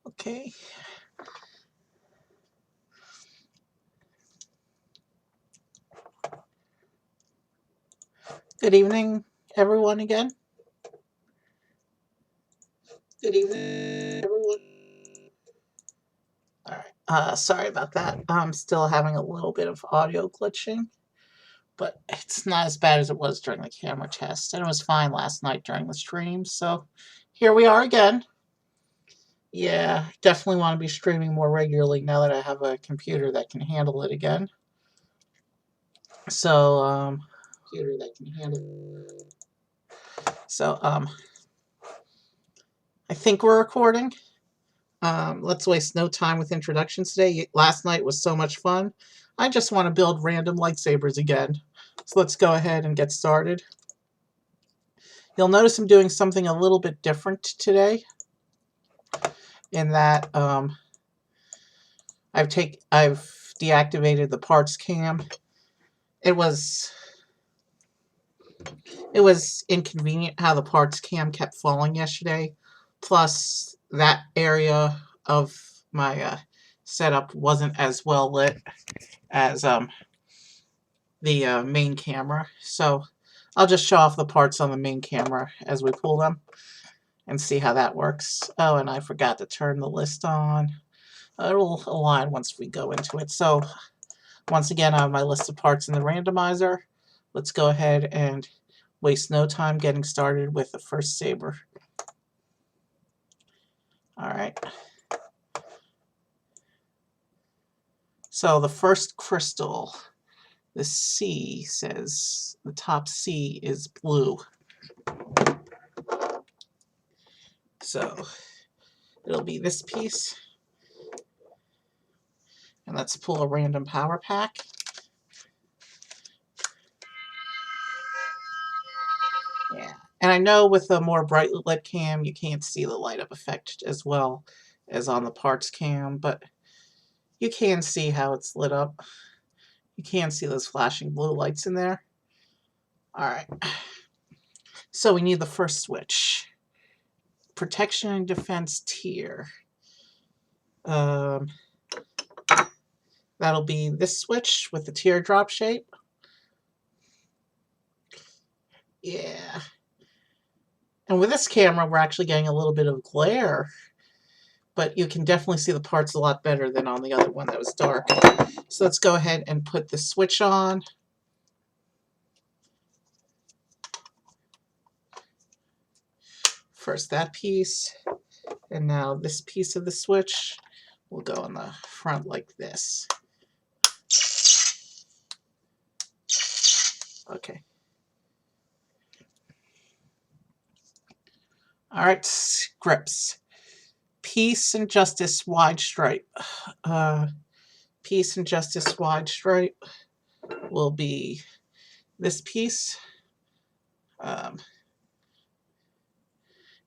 Okay. Good evening, everyone, again. Good evening, everyone. All right. Sorry about that. I'm still having a little bit of audio glitching, but it's not as bad as it was during the camera test, and it was fine last night during the stream. So here we are again. Yeah, definitely want to be streaming more regularly now that I have a computer that can handle it again. So, computer that can handle it. So, I think we're recording. Let's waste no time with introductions today. Last night was so much fun. I just want to build random lightsabers again. So let's go ahead and get started. You'll notice I'm doing something a little bit different today, in that I've deactivated the parts cam. It was inconvenient how the parts cam kept falling yesterday. Plus, that area of my setup wasn't as well lit as the main camera. So I'll just show off the parts on the main camera as we pull them and see how that works. Oh, and I forgot to turn the list on. It'll align once we go into it. So once again, I have my list of parts in the randomizer. Let's go ahead and waste no time getting started with the first saber. All right. So the first crystal, the C says, the top C is blue. So it'll be this piece. And let's pull a random power pack. Yeah. And I know with a more brightly lit cam, you can't see the light up effect as well as on the parts cam, but you can see how it's lit up. You can see those flashing blue lights in there. All right. So we need the first switch. Protection and defense tier. That'll be this switch with the teardrop shape. Yeah. And with this camera, we're actually getting a little bit of glare, but you can definitely see the parts a lot better than on the other one that was dark. So let's go ahead and put the switch on. First that piece, and now this piece of the switch will go on the front like this. Okay. All right, grips. Peace and Justice wide stripe. Peace and Justice wide stripe will be this piece.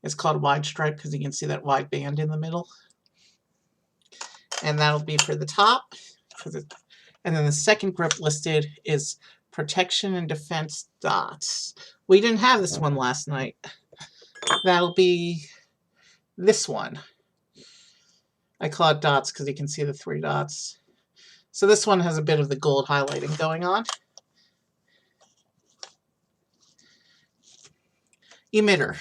It's called wide stripe because you can see that wide band in the middle. And that'll be for the top. And then the second grip listed is Protection and Defense dots. We didn't have this one last night. That'll be this one. I call it dots because you can see the 3 dots. So this one has a bit of the gold highlighting going on. Emitter.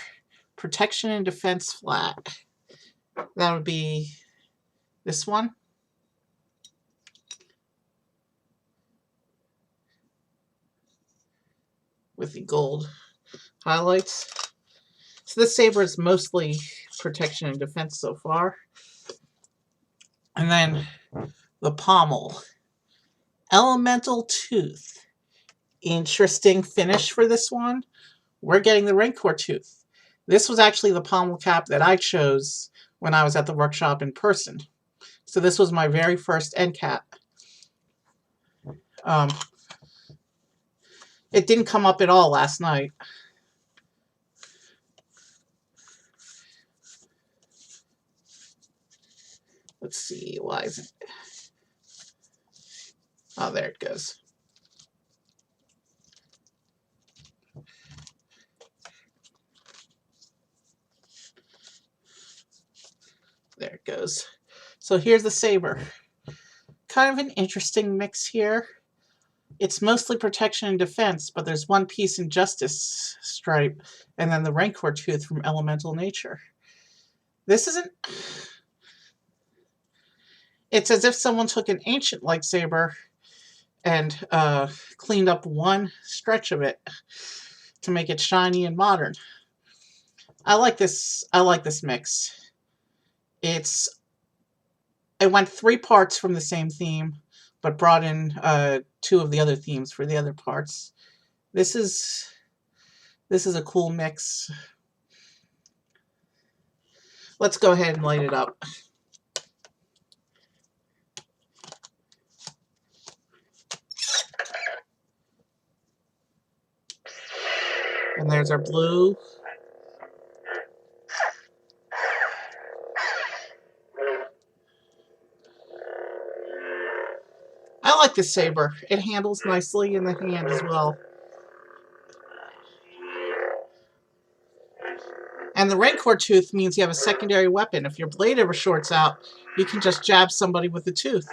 Protection and Defense flat. That would be this one. With the gold highlights. So this saber is mostly protection and defense so far. And then the pommel. Elemental tooth. Interesting finish for this one. We're getting the Rancor tooth. This was actually the pommel cap that I chose when I was at the workshop in person. So this was my very first end cap. It didn't come up at all last night. Let's see, why isn't it? Oh, there it goes. There it goes. So here's the saber. Kind of an interesting mix here. It's mostly protection and defense, but there's one piece in justice stripe, and then the rancor tooth from elemental nature. This isn't... It's as if someone took an ancient lightsaber and cleaned up one stretch of it to make it shiny and modern. I like this mix. It went 3 parts from the same theme, but brought in 2 of the other themes for the other parts. This is a cool mix. Let's go ahead and light it up. And there's our blue. I like this saber. It handles nicely in the hand as well. And the rancor tooth means you have a secondary weapon. If your blade ever shorts out, you can just jab somebody with the tooth.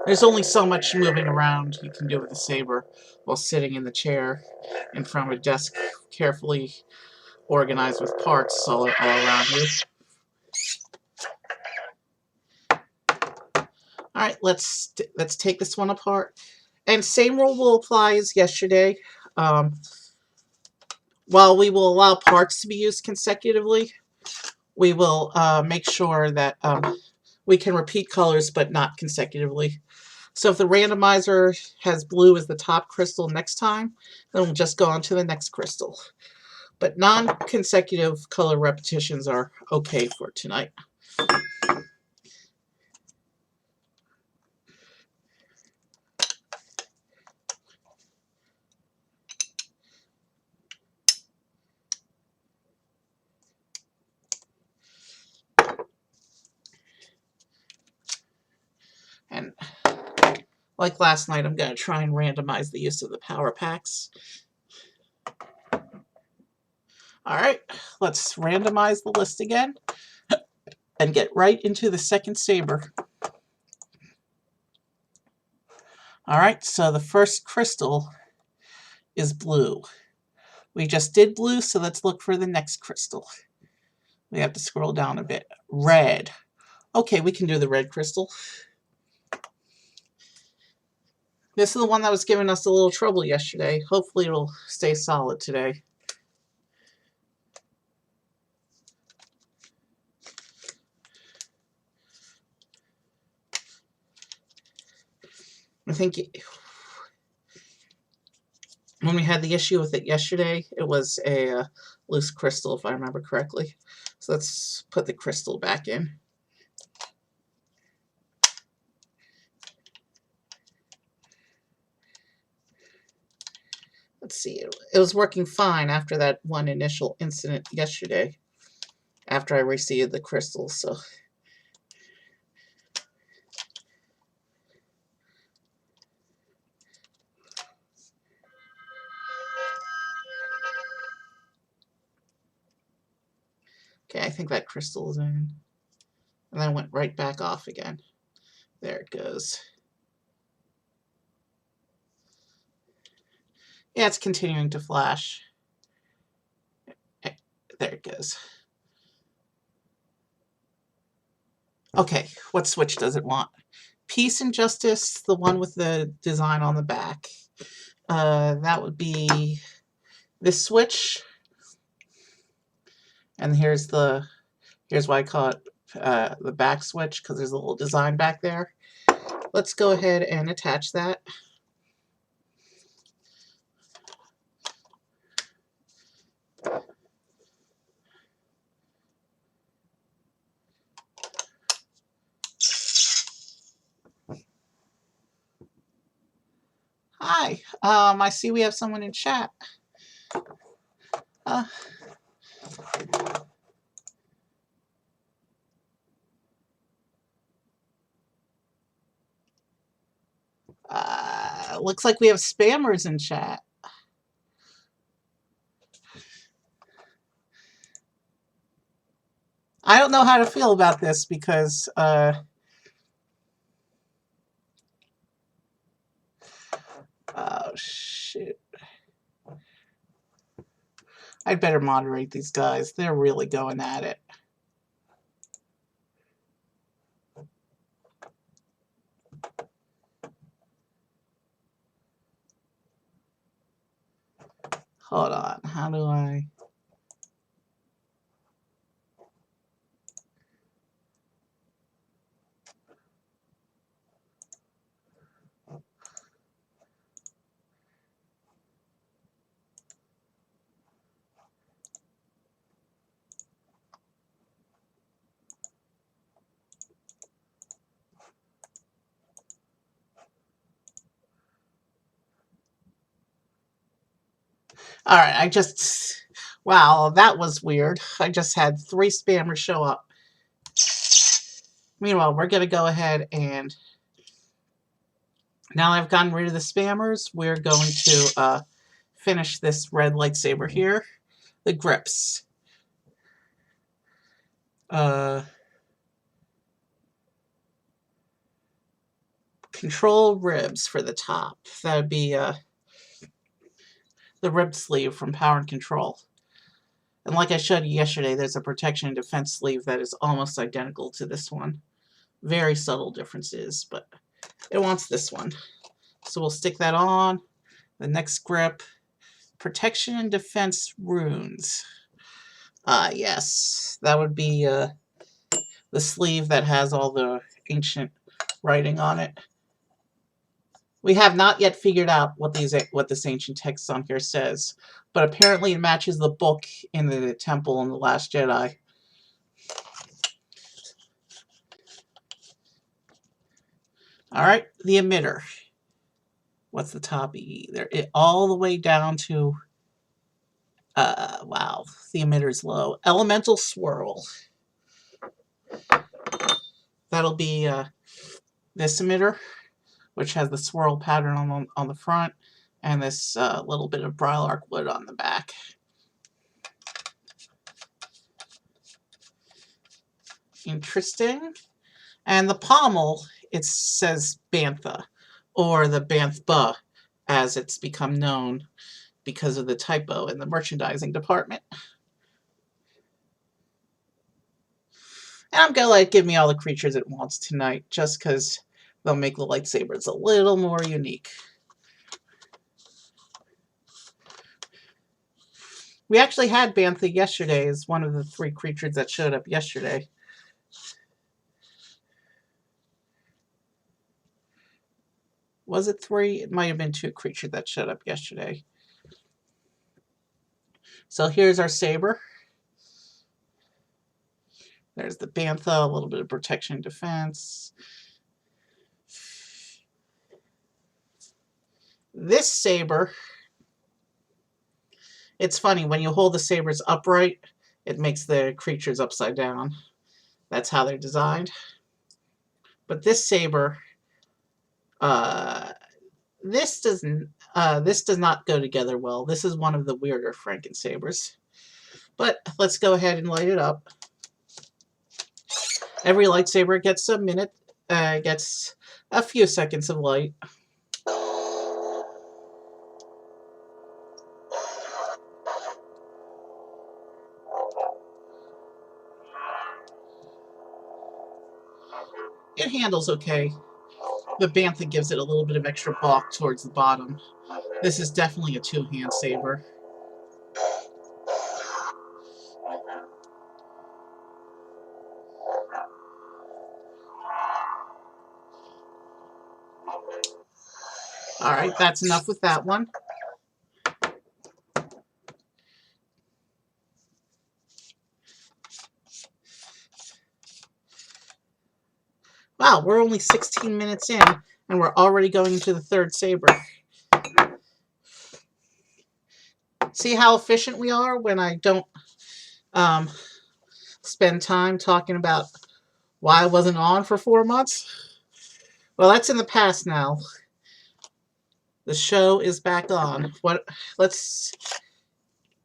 There's only so much moving around you can do with a saber while sitting in the chair in front of a desk carefully organized with parts all around you. Alright, let's take this one apart. And same rule will apply as yesterday. While we will allow parts to be used consecutively, we will make sure that we can repeat colors but not consecutively. So if the randomizer has blue as the top crystal next time, then we'll just go on to the next crystal. But non-consecutive color repetitions are okay for tonight. And like last night, I'm going to try and randomize the use of the power packs. Alright, let's randomize the list again and get right into the second saber. Alright, so the first crystal is blue. We just did blue, so let's look for the next crystal. We have to scroll down a bit. Red. Okay, we can do the red crystal. This is the one that was giving us a little trouble yesterday. Hopefully it'll stay solid today. I think when we had the issue with it yesterday, it was a loose crystal, if I remember correctly. So let's put the crystal back in. Let's see, it was working fine after that one initial incident yesterday, after I received the crystal, so. Okay, I think that crystal is in. And then it went right back off again. There it goes. Yeah, it's continuing to flash. There it goes. Okay, what switch does it want? Peace and Justice, the one with the design on the back. That would be this switch. And here's why I call it the back switch, because there's a little design back there. Let's go ahead and attach that. Hi, I see we have someone in chat. looks like we have spammers in chat. I don't know how to feel about this because oh shoot. I'd better moderate these guys. They're really going at it. Hold on. How do I... All right, I just... Wow, that was weird. I just had 3 spammers show up. Meanwhile, we're going to go ahead and... Now I've gotten rid of the spammers, we're going to finish this red lightsaber here. The grips. Control ribs for the top. That would be the rib sleeve from Power and Control. And like I showed you yesterday, there's a protection and defense sleeve that is almost identical to this one. Very subtle differences, but it wants this one. So we'll stick that on. The next grip, protection and defense runes. Yes, that would be the sleeve that has all the ancient writing on it. We have not yet figured out what this ancient text on here says, but apparently it matches the book in the temple in The Last Jedi. All right, the emitter. What's the top E? There, all the way down to, wow, the emitter's low. Elemental swirl. That'll be this emitter, which has the swirl pattern on the front, and this little bit of brylarch wood on the back. Interesting. And the pommel, it says Bantha, or the Banthba, as it's become known because of the typo in the merchandising department. And I'm going to let it give me all the creatures it wants tonight, just because they'll make the lightsabers a little more unique. We actually had Bantha yesterday as one of the 3 creatures that showed up yesterday. Was it 3? It might have been 2 creatures that showed up yesterday. So here's our saber. There's the Bantha, a little bit of protection and defense. This saber, it's funny, when you hold the sabers upright, it makes the creatures upside down. That's how they're designed. But this saber, this does not go together well. This is one of the weirder frankensabers. But let's go ahead and light it up. Every lightsaber gets a minute, gets a few seconds of light. It handles okay. The Bantha gives it a little bit of extra bulk towards the bottom. This is definitely a 2-hand saber. Alright, that's enough with that one. Wow, we're only 16 minutes in, and we're already going into the 3rd saber. See how efficient we are when I don't spend time talking about why I wasn't on for 4 months? Well, that's in the past now. The show is back on. Let's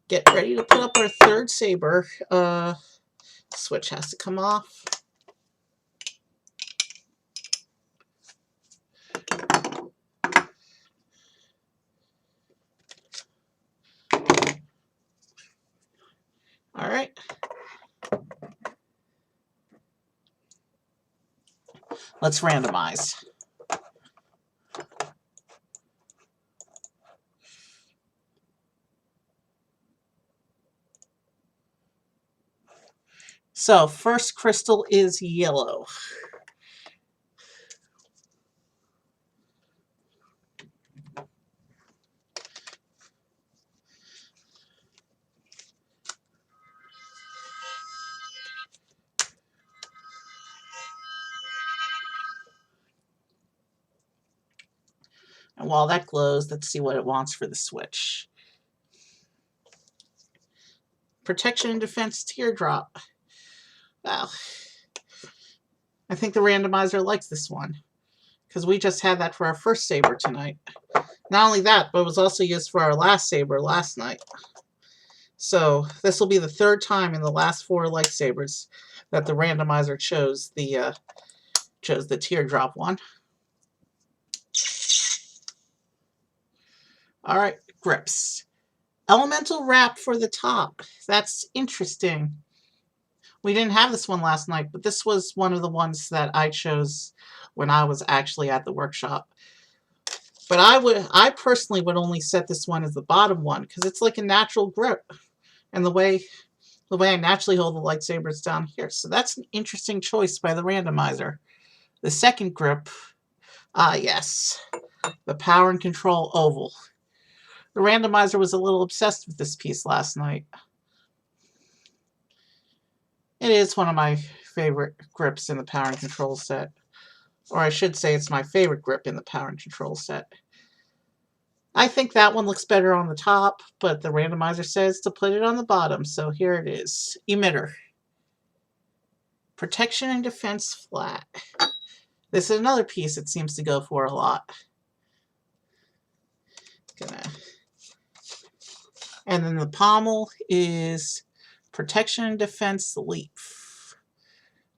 get ready to put up our third saber. Switch has to come off. All right. Let's randomize. So, first crystal is yellow. And while that glows, let's see what it wants for the switch. Protection and defense teardrop. Well, I think the randomizer likes this one, because we just had that for our first saber tonight. Not only that, but it was also used for our last saber last night. So this will be the third time in the last 4 lightsabers that the randomizer chose the teardrop one. All right, grips. Elemental wrap for the top. That's interesting. We didn't have this one last night, but this was one of the ones that I chose when I was actually at the workshop. But I personally would only set this one as the bottom one because it's like a natural grip, and the way I naturally hold the lightsaber is down here. So that's an interesting choice by the randomizer. The second grip, yes, the power and control oval. The randomizer was a little obsessed with this piece last night. It is one of my favorite grips in the power and control set. Or I should say it's my favorite grip in the power and control set. I think that one looks better on the top, but the randomizer says to put it on the bottom, so here it is. Emitter. Protection and defense flat. This is another piece it seems to go for a lot. And then the pommel is protection and defense leaf.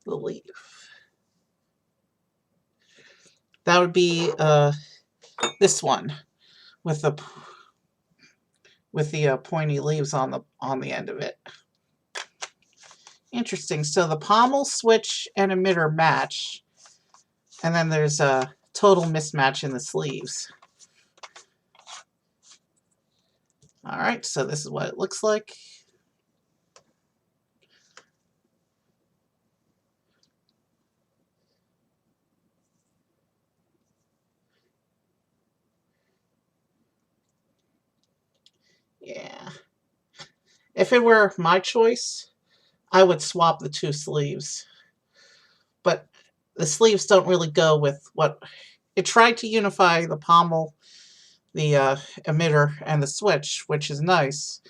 The leaf. That would be this one with the pointy leaves on the end of it. Interesting. So the pommel, switch, and emitter match, and then there's a total mismatch in the sleeves. All right, so this is what it looks like. Yeah. If it were my choice, I would swap the 2 sleeves. But the sleeves don't really go with what... It tried to unify the pommel, the emitter, and the switch, which is nice.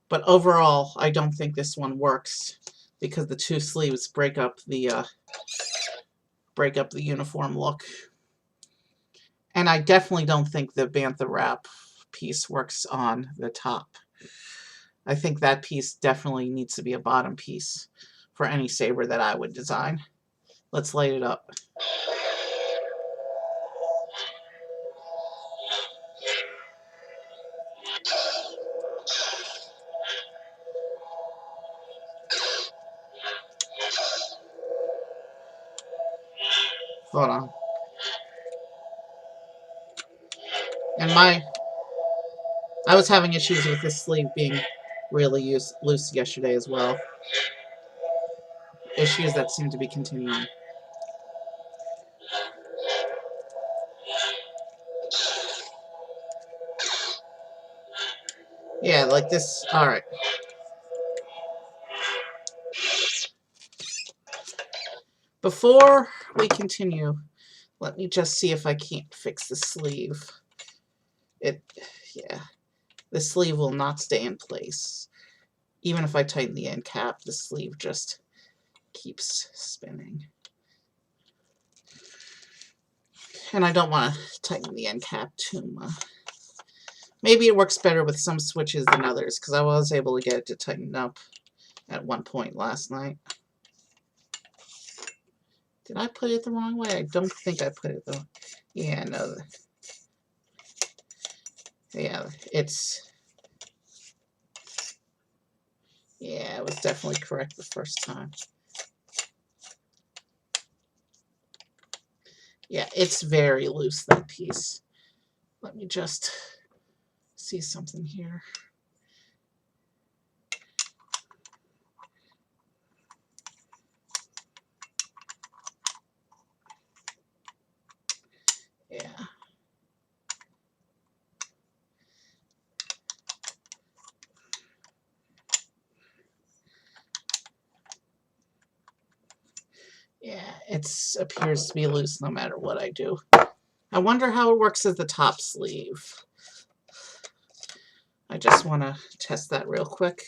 But overall, I don't think this one works because the 2 sleeves break up the uniform look. And I definitely don't think the bantha wrap piece works on the top. I think that piece definitely needs to be a bottom piece for any saber that I would design. Let's light it up. Hold on. And I was having issues with this sleeve being really loose yesterday as well. Issues that seem to be continuing. Yeah, like this. Alright. Before we continue, let me just see if I can't fix the sleeve. Yeah. The sleeve will not stay in place. Even if I tighten the end cap, the sleeve just keeps spinning. And I don't want to tighten the end cap too much. Maybe it works better with some switches than others, because I was able to get it to tighten up at one point last night. Did I put it the wrong way? I don't think I put it the... Yeah, no. Yeah, it's... Yeah, it was definitely correct the first time. Yeah, it's very loose, that piece. Let me just see something here. Yeah. Yeah, it appears to be loose no matter what I do. I wonder how it works as the top sleeve. I just want to test that real quick.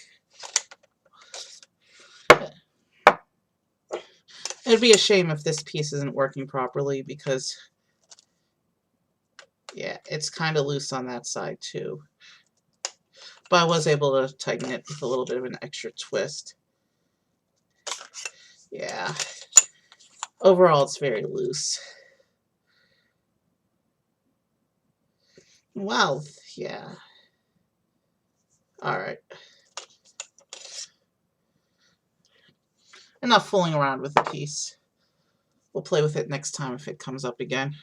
It'd be a shame if this piece isn't working properly because, yeah, it's kind of loose on that side too. But I was able to tighten it with a little bit of an extra twist. Yeah. Overall, it's very loose. Wow. Yeah. All right. Enough fooling around with the piece. We'll play with it next time if it comes up again.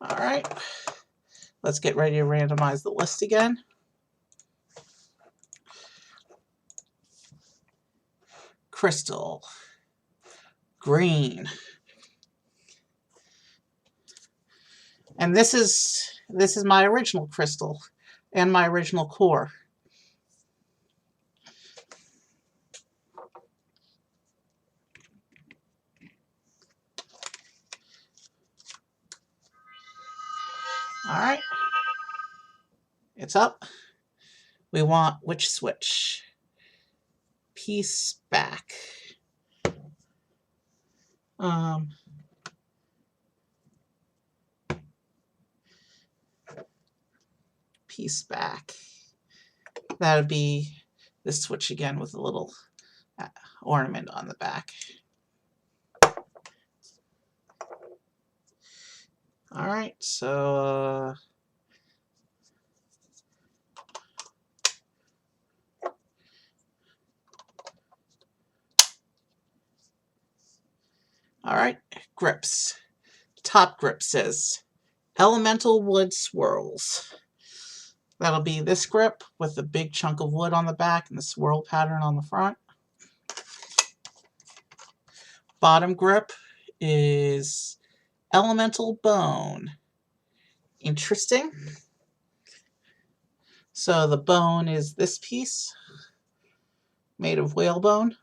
All right. Let's get ready to randomize the list again. Crystal. Green. And this is my original crystal and my original core. All right. It's up. We want which switch? Piece back. Piece back. That would be this switch again with a little ornament on the back. All right, so all right, grips. Top grip says Elemental Wood Swirls. That'll be this grip with the big chunk of wood on the back and the swirl pattern on the front. Bottom grip is Elemental Bone. Interesting. So the bone is this piece made of whalebone.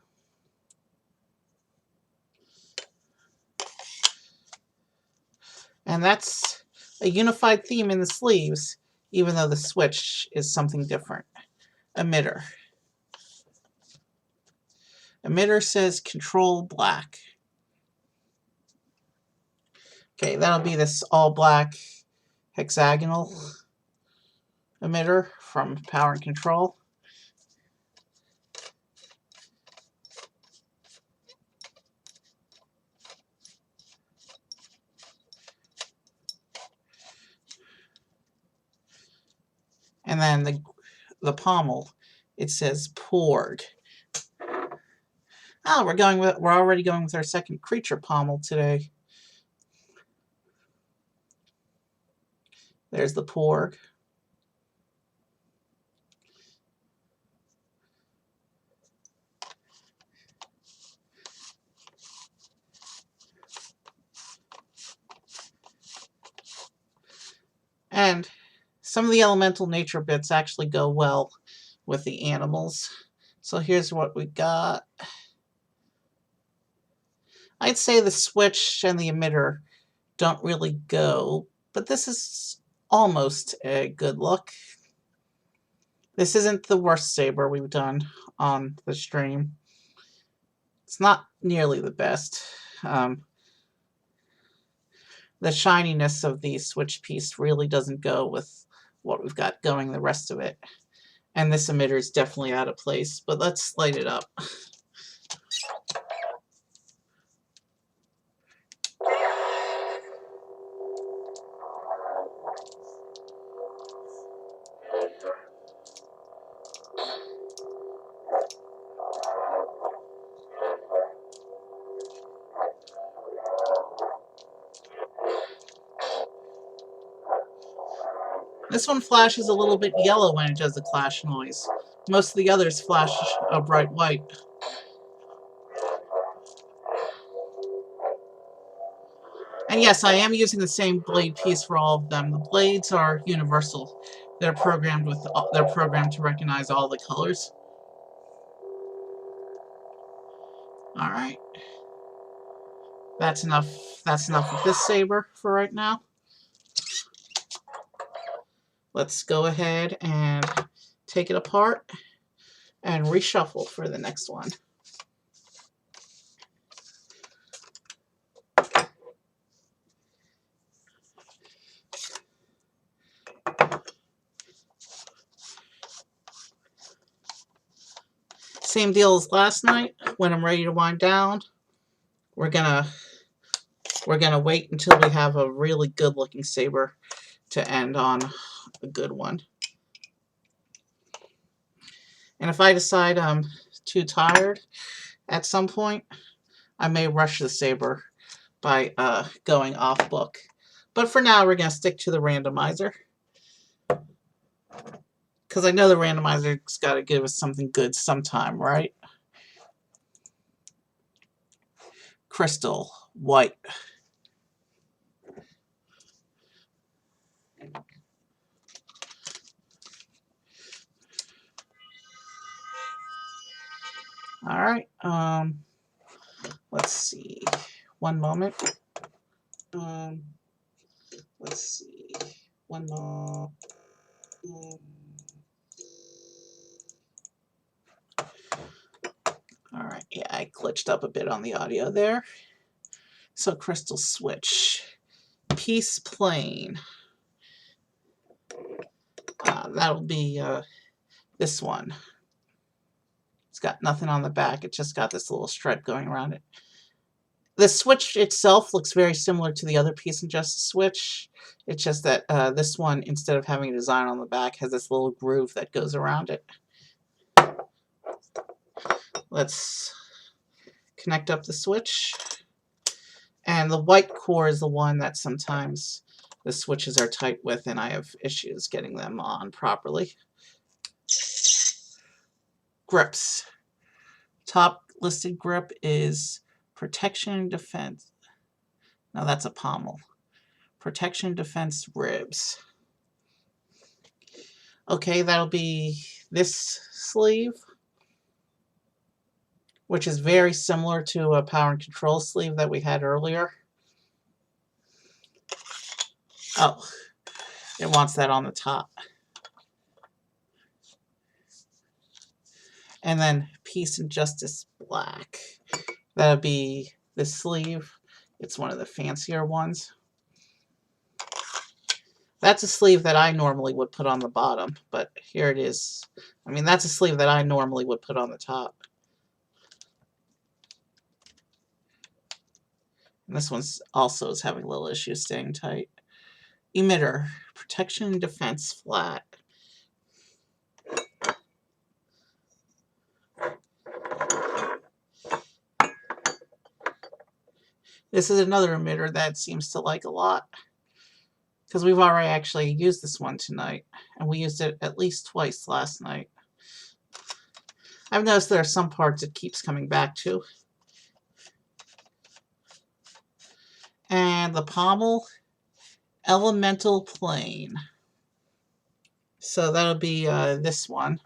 And that's a unified theme in the sleeves, even though the switch is something different. Emitter. Emitter says Control Black. Okay, that'll be this all black hexagonal emitter from Power and Control. And then the pommel, it says Porg. Oh, we're already going with our second creature pommel today. There's the Porg. And some of the elemental nature bits actually go well with the animals. So here's what we got. I'd say the switch and the emitter don't really go, but this is almost a good look. This isn't the worst saber we've done on the stream. It's not nearly the best. The shininess of the switch piece really doesn't go with what we've got going the rest of it. And this emitter is definitely out of place, but let's light it up. This one flashes a little bit yellow when it does the clash noise. Most of the others flash a bright white. And yes, I am using the same blade piece for all of them. The blades are universal. They're programmed to recognize all the colors. All right. That's enough. That's enough of this saber for right now. Let's go ahead and take it apart and reshuffle for the next one. Same deal as last night. When I'm ready to wind down, we're gonna wait until we have a really good looking saber to end on a good one. And if I decide I'm too tired at some point, I may rush the saber by going off book. But for now, we're going to stick to the randomizer. Because I know the randomizer's got to give us something good sometime, right? Crystal, white. All right. Let's see. One moment. Let's see. One more. All right. Yeah, I glitched up a bit on the audio there. So crystal switch. Piece plain. That'll be this one. It's got nothing on the back. It just got this little stripe going around it. The switch itself looks very similar to the other Peace and Justice switch. It's just that this one, instead of having a design on the back, has this little groove that goes around it. Let's connect up the switch. And the white core is the one that sometimes the switches are tight with, and I have issues getting them on properly. Grips. Top listed grip is protection and defense. Now that's a pommel. Protection, defense, ribs. Okay, that'll be this sleeve, which is very similar to a power and control sleeve that we had earlier. Oh, it wants that on the top. And then Peace and Justice black. That'll be this sleeve. It's one of the fancier ones. That's a sleeve that I normally would put on the bottom, but here it is. I mean, that's a sleeve that I normally would put on the top. And this one's also is having a little issue staying tight. Emitter, protection and defense flat. This is another emitter that seems to like a lot, because we've already actually used this one tonight, and we used it at least twice last night. I've noticed there are some parts it keeps coming back to. And the pommel, elemental plane. So that'll be this one,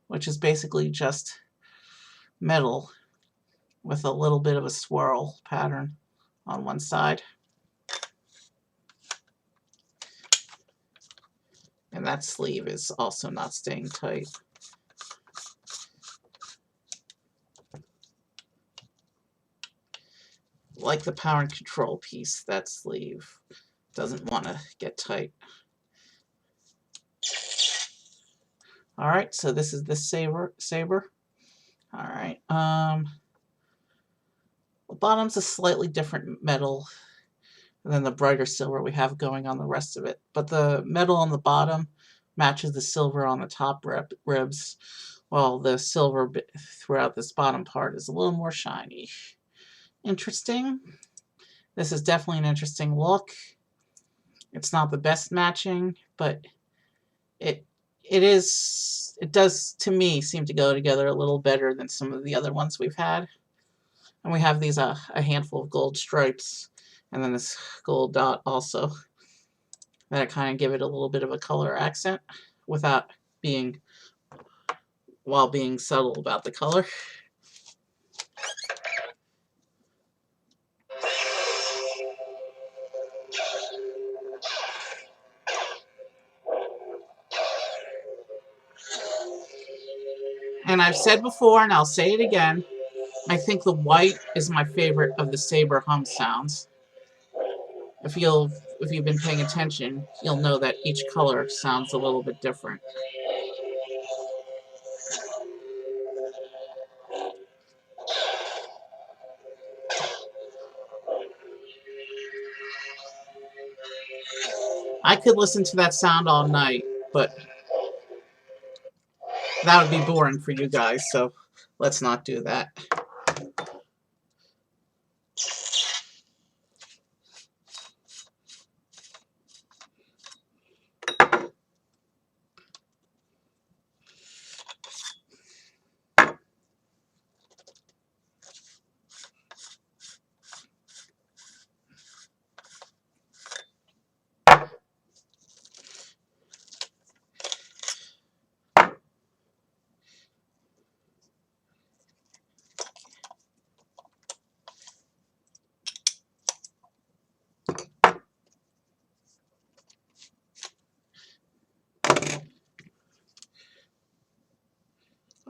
which is basically just metal with a little bit of a swirl pattern on one side. And that sleeve is also not staying tight. Like the power and control piece, that sleeve doesn't want to get tight. Alright, so this is the saber. Alright, the bottom's a slightly different metal than the brighter silver we have going on the rest of it. But the metal on the bottom matches the silver on the top ribs, while the silver throughout this bottom part is a little more shiny. Interesting. This is definitely an interesting look. It's not the best matching, but it does, to me, seem to go together a little better than some of the other ones we've had. And we have these a handful of gold stripes, and then this gold dot also, that kind of give it a little bit of a color accent without being, while being subtle about the color. And I've said before, and I'll say it again, I think the white is my favorite of the saber hum sounds. If you've been paying attention, you'll know that each color sounds a little bit different. I could listen to that sound all night, but that would be boring for you guys, so let's not do that.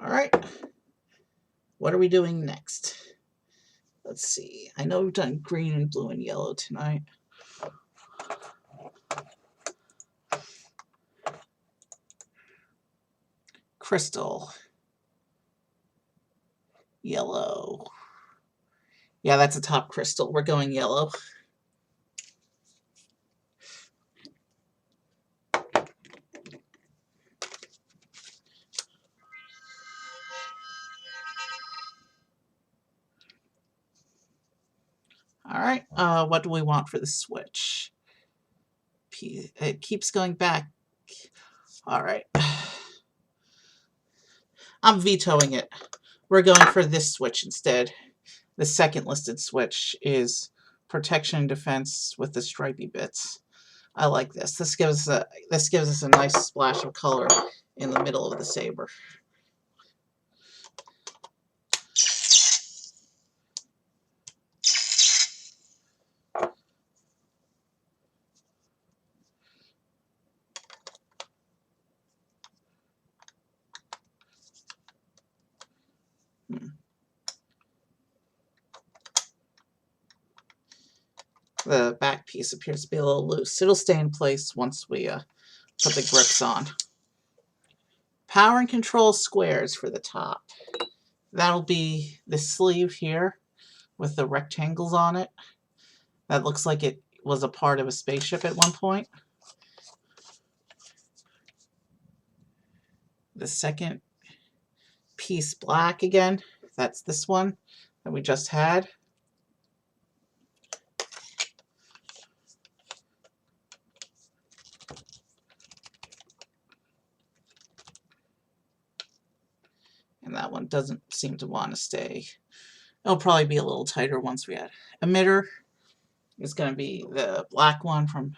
Alright, what are we doing next? Let's see. I know we've done green and blue and yellow tonight. Crystal. Yellow. Yeah, that's a top crystal. We're going yellow. Alright, what do we want for the switch? It keeps going back. Alright. I'm vetoing it. We're going for this switch instead. The second listed switch is protection and defense with the stripy bits. I like this. This gives us a nice splash of color in the middle of the saber. The back piece appears to be a little loose. It'll stay in place once we put the grips on. Power and control squares for the top. That'll be the sleeve here with the rectangles on it. That looks like it was a part of a spaceship at one point. The second piece black again, that's this one that we just had. And that one doesn't seem to want to stay. It'll probably be a little tighter once we add. Emitter is going to be the black one from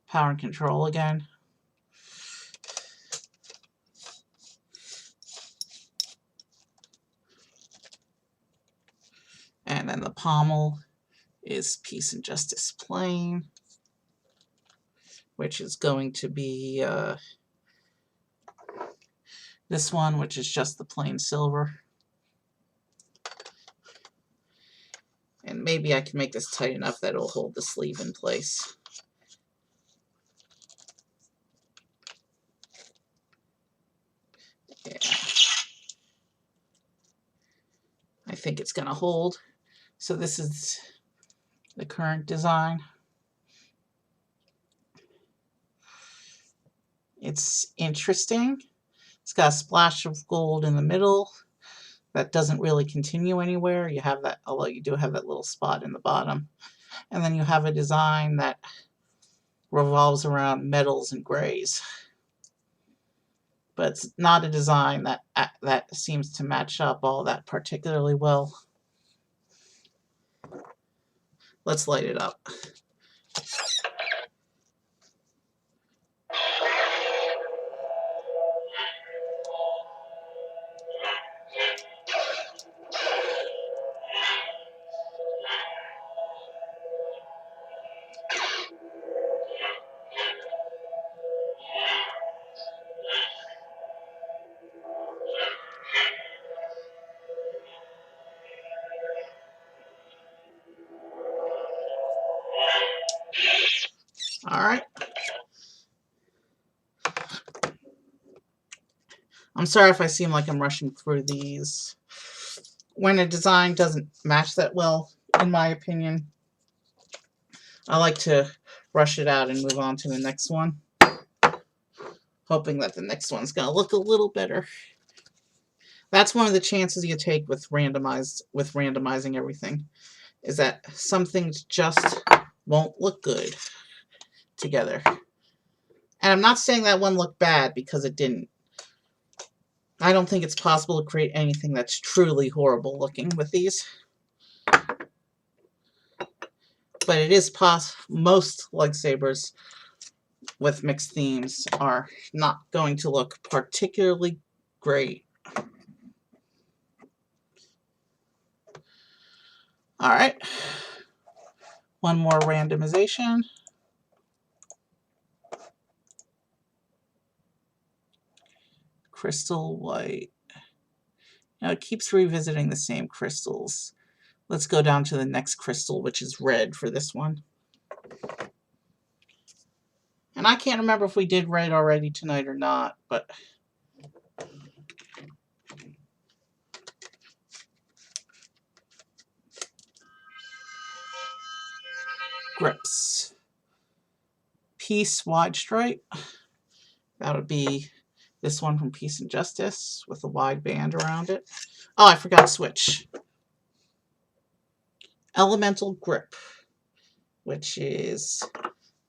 Power and Control again. And then the pommel is Peace and Justice plain, which is going to be this one, which is just the plain silver. And maybe I can make this tight enough that it'll hold the sleeve in place. Yeah. I think it's going to hold. So this is the current design. It's interesting. It's got a splash of gold in the middle that doesn't really continue anywhere. You have that, although you do have that little spot in the bottom. And then you have a design that revolves around metals and grays. But it's not a design that seems to match up all that particularly well. Let's light it up. All right. I'm sorry if I seem like I'm rushing through these. When a design doesn't match that well, in my opinion, I like to rush it out and move on to the next one, hoping that the next one's going to look a little better. That's one of the chances you take with randomizing everything, is that some things just won't look good together. And I'm not saying that one looked bad because it didn't. I don't think it's possible to create anything that's truly horrible looking with these. But it is possible. Most lightsabers with mixed themes are not going to look particularly great. Alright. One more randomization. Crystal white. Now it keeps revisiting the same crystals. Let's go down to the next crystal, which is red for this one. And I can't remember if we did red already tonight or not, but grips. Peace wide stripe. That would be this one from Peace and Justice with a wide band around it. Oh, I forgot switch. Elemental grip, which is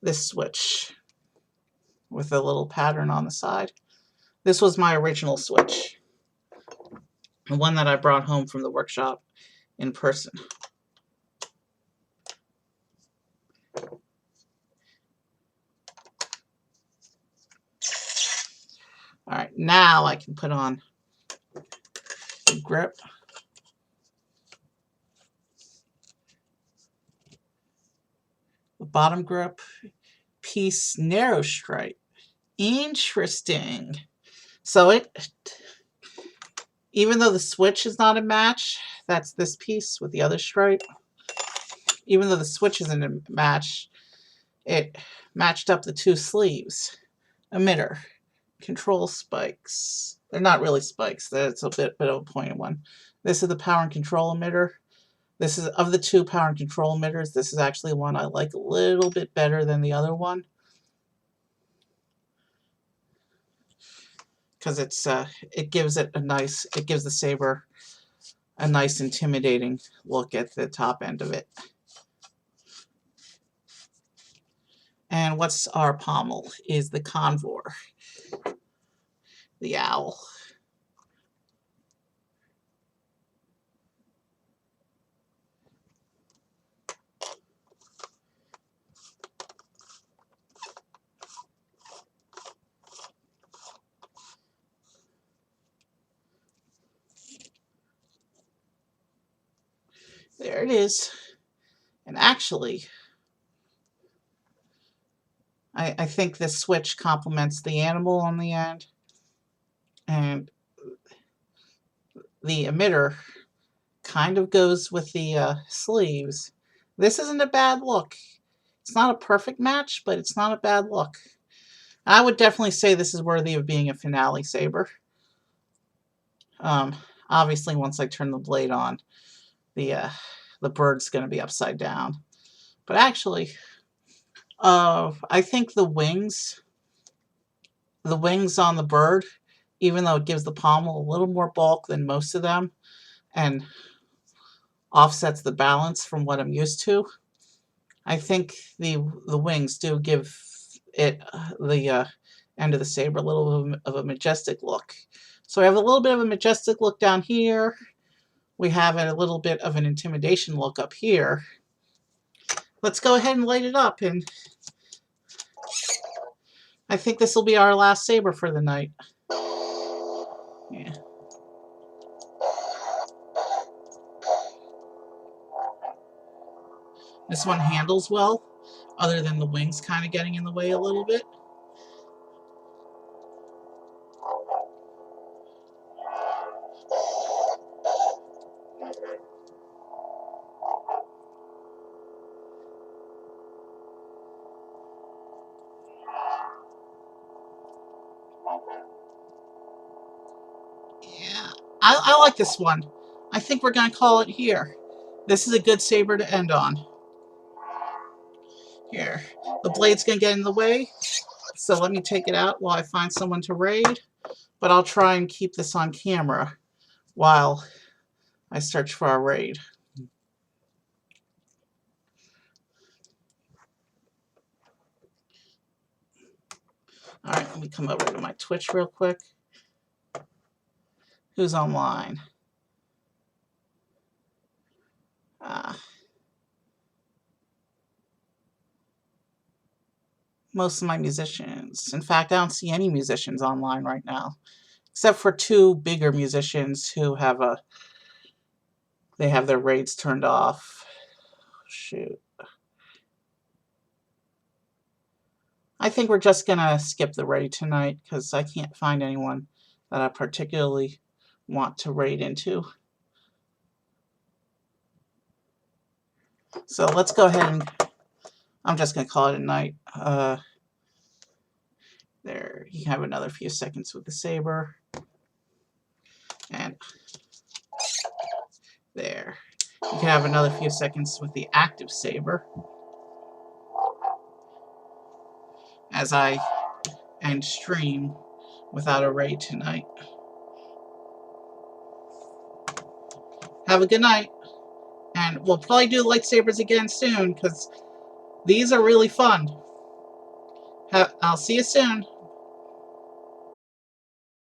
this switch with a little pattern on the side. This was my original switch, the one that I brought home from the workshop in person. All right, now I can put on the grip. The bottom grip, piece narrow stripe. Interesting. So it, even though the switch is not a match, that's this piece with the other stripe. Even though the switch isn't a match, it matched up the two sleeves. Emitter. Control spikes. They're not really spikes. That's a bit of a pointed one. This is the power and control emitter. This is, of the two power and control emitters, this is actually one I like a little bit better than the other one, because it gives the saber a nice intimidating look at the top end of it. And what's our pommel is the convor, the owl. There it is. And actually, I think this switch complements the animal on the end. And the emitter kind of goes with the sleeves. This isn't a bad look. It's not a perfect match, but it's not a bad look. I would definitely say this is worthy of being a finale saber. Obviously, once I turn the blade on, the bird's going to be upside down. But actually, I think the wings on the bird, even though it gives the pommel a little more bulk than most of them, and offsets the balance from what I'm used to, I think the wings do give it the end of the saber a little of a majestic look. So I have a little bit of a majestic look down here. We have a little bit of an intimidation look up here. Let's go ahead and light it up, and I think this will be our last saber for the night. Yeah. This one handles well, other than the wings kind of getting in the way a little bit. Yeah, I like this one. I think we're going to call it here. This is a good saber to end on. Here, the blade's going to get in the way, so let me take it out while I find someone to raid. But I'll try and keep this on camera while I search for our raid. Alright, let me come over to my Twitch real quick. Who's online? Most of my musicians. In fact, I don't see any musicians online right now, except for two bigger musicians who have they have their raids turned off. Shoot. I think we're just gonna skip the raid tonight because I can't find anyone that I particularly want to raid into. So let's go ahead and I'm just gonna call it a night. There, you have another few seconds with the saber. And there. You can have another few seconds with the active saber. As I end stream without a raid tonight. Have a good night. And we'll probably do lightsabers again soon because these are really fun. I'll see you soon.